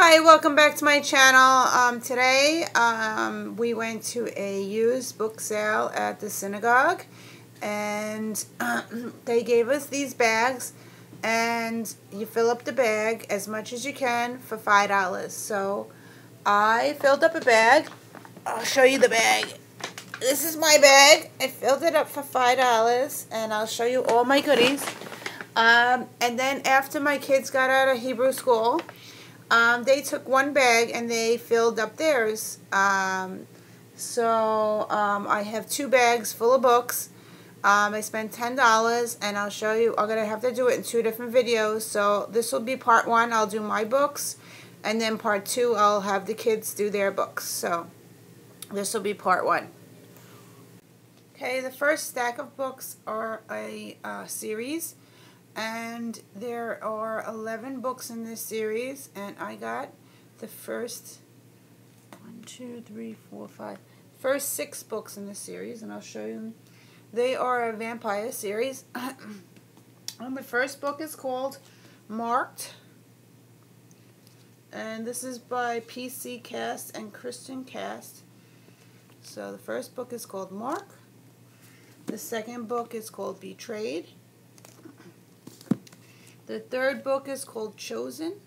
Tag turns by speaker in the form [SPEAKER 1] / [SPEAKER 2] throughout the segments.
[SPEAKER 1] Hi, welcome back to my channel. Today we went to a used book sale at the synagogue, and they gave us these bags, and you fill up the bag as much as you can for $5. So I filled up a bag. I'll show you the bag. This is my bag. I filled it up for $5, and I'll show you all my goodies. And then after my kids got out of Hebrew school, they took one bag and they filled up theirs. So I have two bags full of books. I spent $10, and I'll show you. I'm going to have to do it in two different videos. So this will be part one. I'll do my books. And then part two, I'll have the kids do their books. So this will be part one. Okay, the first stack of books are a series. And there are 11 books in this series, and I got the first first 6 books in this series, and I'll show you them. They are a vampire series. And the first book is called Marked, and this is by PC Cast and Christian Cast. So the first book is called Mark. The second book is called Betrayed. The third book is called Chosen.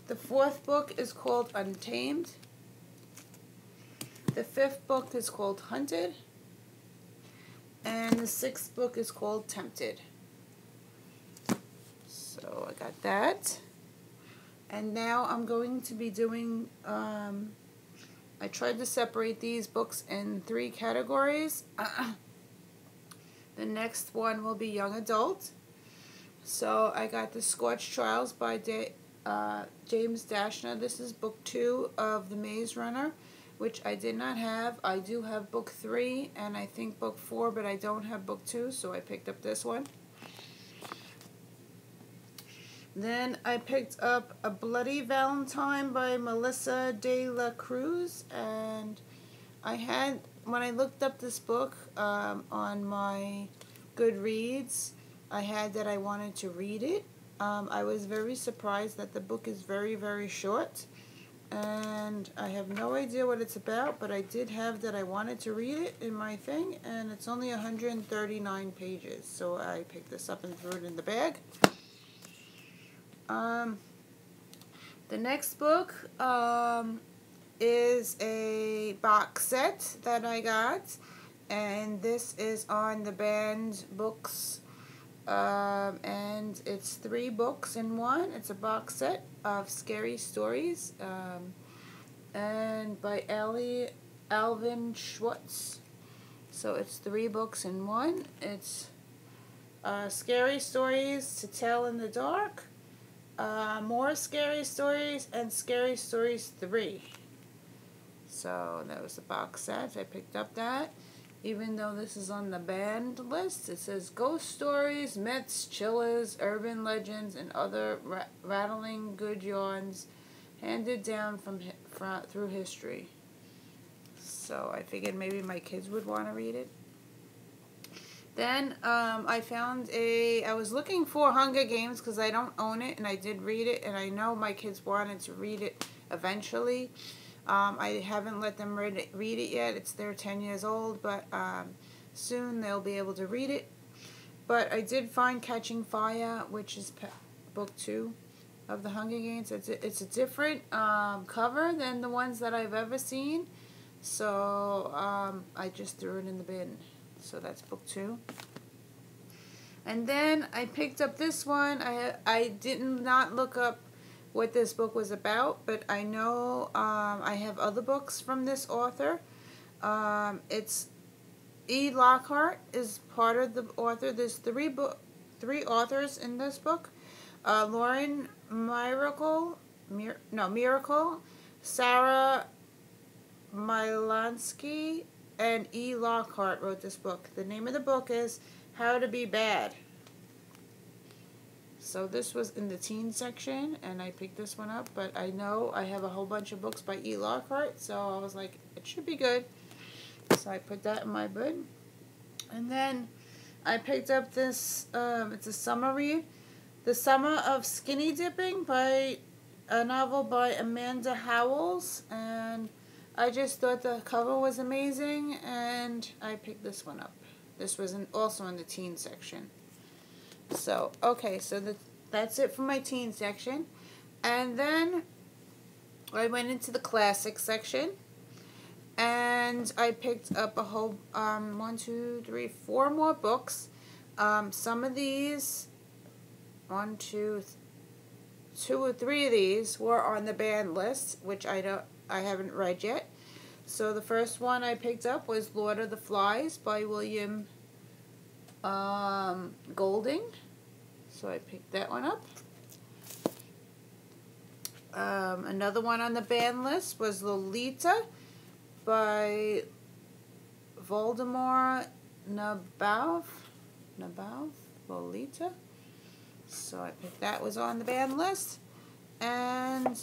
[SPEAKER 1] The fourth book is called Untamed. The fifth book is called Hunted. And the sixth book is called Tempted. So I got that. And now I'm going to be doing, I tried to separate these books in 3 categories. The next one will be Young Adult. So I got the Scorched Trials by James Dashner. This is book 2 of The Maze Runner, which I did not have. I do have book 3 and I think book 4, but I don't have book 2, so I picked up this one. Then I picked up A Bloody Valentine by Melissa de la Cruz, and when I looked up this book on my Goodreads, I had that I wanted to read it. I was very surprised that the book is very, very short, and I have no idea what it's about, but I did have that I wanted to read it in my thing, and it's only 139 pages, so I picked this up and threw it in the bag. The next book is a box set that I got, and this is on the Banned Books. And it's 3 books in one. It's a box set of scary stories, and by Alvin Schwartz. So it's 3 books in one. It's Scary Stories to Tell in the Dark, More Scary Stories, and Scary Stories 3. So that was the box set. I picked up that. Even though this is on the banned list, it says ghost stories, myths, chillers, urban legends, and other rattling good yarns handed down through history. So I figured maybe my kids would want to read it. Then I was looking for Hunger Games because I don't own it, and I did read it, and I know my kids wanted to read it eventually. I haven't let them read it yet. They're 10 years old, but soon they'll be able to read it. But I did find Catching Fire, which is book 2 of the Hunger Games. It's a different cover than the ones that I've ever seen, so I just threw it in the bin. So that's book 2. And then I picked up this one. I did not look up what this book was about, but I know I have other books from this author. It's E. Lockhart is part of the author. There's 3 authors in this book. Lauren Miracle, Sarah Milansky, and E. Lockhart wrote this book. The name of the book is How to Be Bad. So this was in the teen section, and I picked this one up, but I know I have a whole bunch of books by E. Lockhart, so I was like, it should be good. So I put that in my bin. And then I picked up this, it's a summer read, The Summer of Skinny Dipping by a novel by Amanda Howells, and I just thought the cover was amazing, and I picked this one up. This was also in the teen section. So, okay, so that's it for my teen section. And then I went into the classic section, and I picked up a whole, 1, 2, 3, 4 more books. Some of these, 2 or 3 of these were on the banned list, which I haven't read yet. So the first one I picked up was Lord of the Flies by William Golding. So I picked that one up. Another one on the banned list was Lolita by Voldemort Naboth. Lolita. So I picked that was on the banned list. And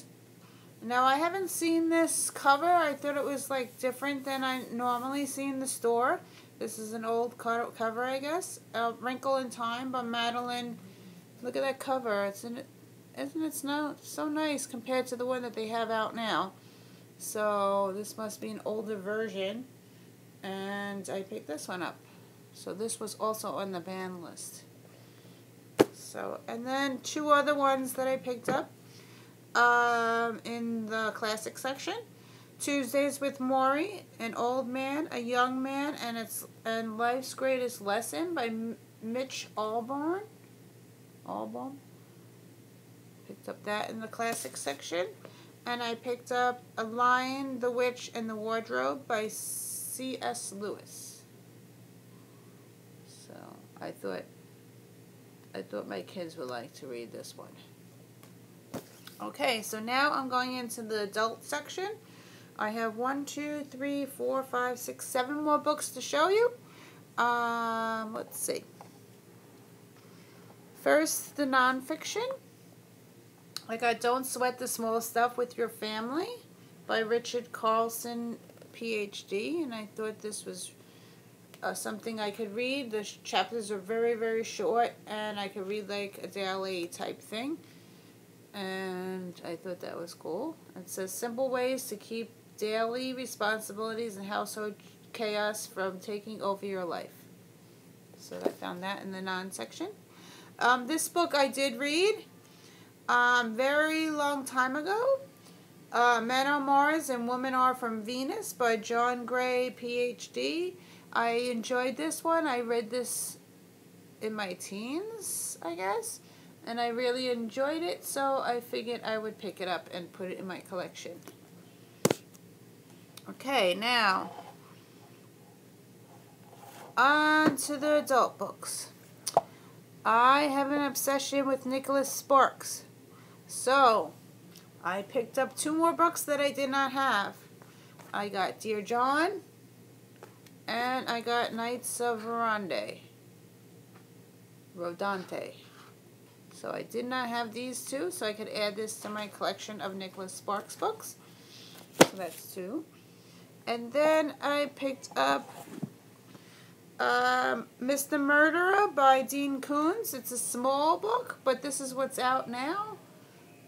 [SPEAKER 1] now I haven't seen this cover. I thought it was like different than I normally see in the store. This is an old cover, I guess. Wrinkle in Time by Madeline. Look at that cover. Isn't it so nice compared to the one that they have out now? So this must be an older version. And I picked this one up. So this was also on the banned list. So, and then 2 other ones that I picked up in the classic section. Tuesdays with Maury, An Old Man, a Young Man, and Life's Greatest Lesson by Mitch Albom. Picked up that in the classic section. And I picked up A Lion, the Witch, and the Wardrobe by C.S. Lewis. So I thought my kids would like to read this one. Okay, so now I'm going into the adult section. I have 1, 2, 3, 4, 5, 6, 7 more books to show you. Let's see. First, the nonfiction. I got Don't Sweat the Small Stuff with Your Family by Richard Carlson, PhD, and I thought this was something I could read. The chapters are very, very short, and I could read like a daily type thing, and I thought that was cool. It says simple ways to keep daily responsibilities and household chaos from taking over your life. So I found that in the non-section. This book I did read very long time ago. Men Are Mars and Women Are from Venus by John Gray, PhD. I enjoyed this one. I read this in my teens, I guess, and I really enjoyed it, so I figured I would pick it up and put it in my collection. Okay, now on to the adult books. I have an obsession with Nicholas Sparks, so I picked up 2 more books that I did not have. I got Dear John, and I got Knights of Rodante. So I did not have these 2, so I could add this to my collection of Nicholas Sparks books. So that's 2. And then I picked up Mr. Murderer by Dean Koontz. It's a small book, but this is what's out now.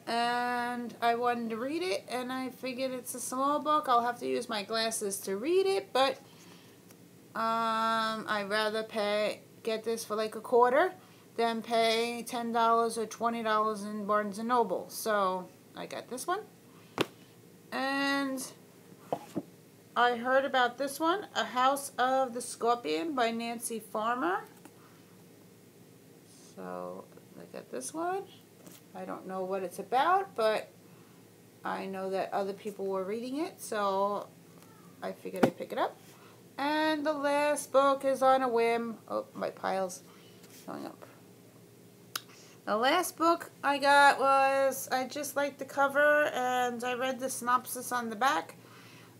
[SPEAKER 1] And I wanted to read it, and I figured it's a small book. I'll have to use my glasses to read it, but I'd rather get this for like a quarter than pay $10 or $20 in Barnes & Noble. So I got this one. And I heard about this one, A House of the Scorpion by Nancy Farmer. So I got this one. I don't know what it's about, but I know that other people were reading it, so I figured I'd pick it up. And the last book is on a whim. Oh, my pile's going up. The last book I got was, I just liked the cover, and I read the synopsis on the back.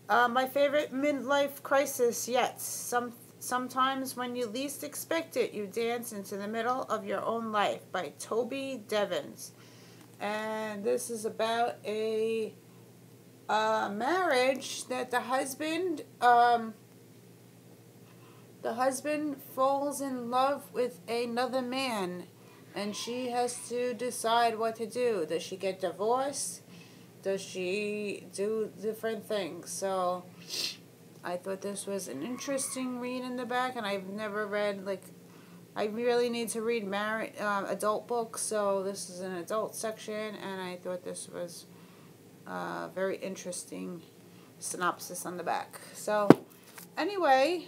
[SPEAKER 1] My favorite midlife crisis yet. Sometimes when you least expect it, you dance into the middle of your own life by Toby Devins. And this is about a marriage that the husband falls in love with another man, and she has to decide what to do. Does she get divorced? does she do different things. So I thought this was an interesting read in the back, and I've never read, like, I really need to read adult books, so this is an adult section, and I thought this was very interesting synopsis on the back. So anyway,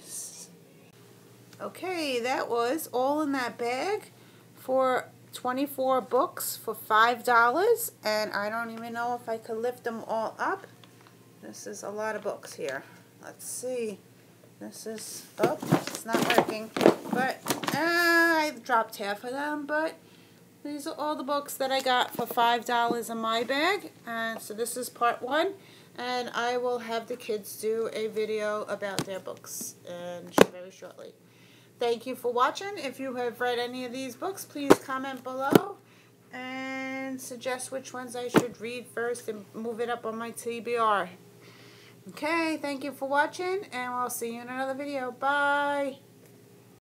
[SPEAKER 1] okay, that was all in that bag for 24 books for $5, and I don't even know if I could lift them all up. This is a lot of books here. Let's see. This is, oh, it's not working, but I dropped half of them, but these are all the books that I got for $5 in my bag. And so this is part 1, and I will have the kids do a video about their books very shortly. Thank you for watching. If you have read any of these books, please comment below and suggest which ones I should read first and move it up on my TBR. Okay, thank you for watching, and we'll see you in another video. Bye!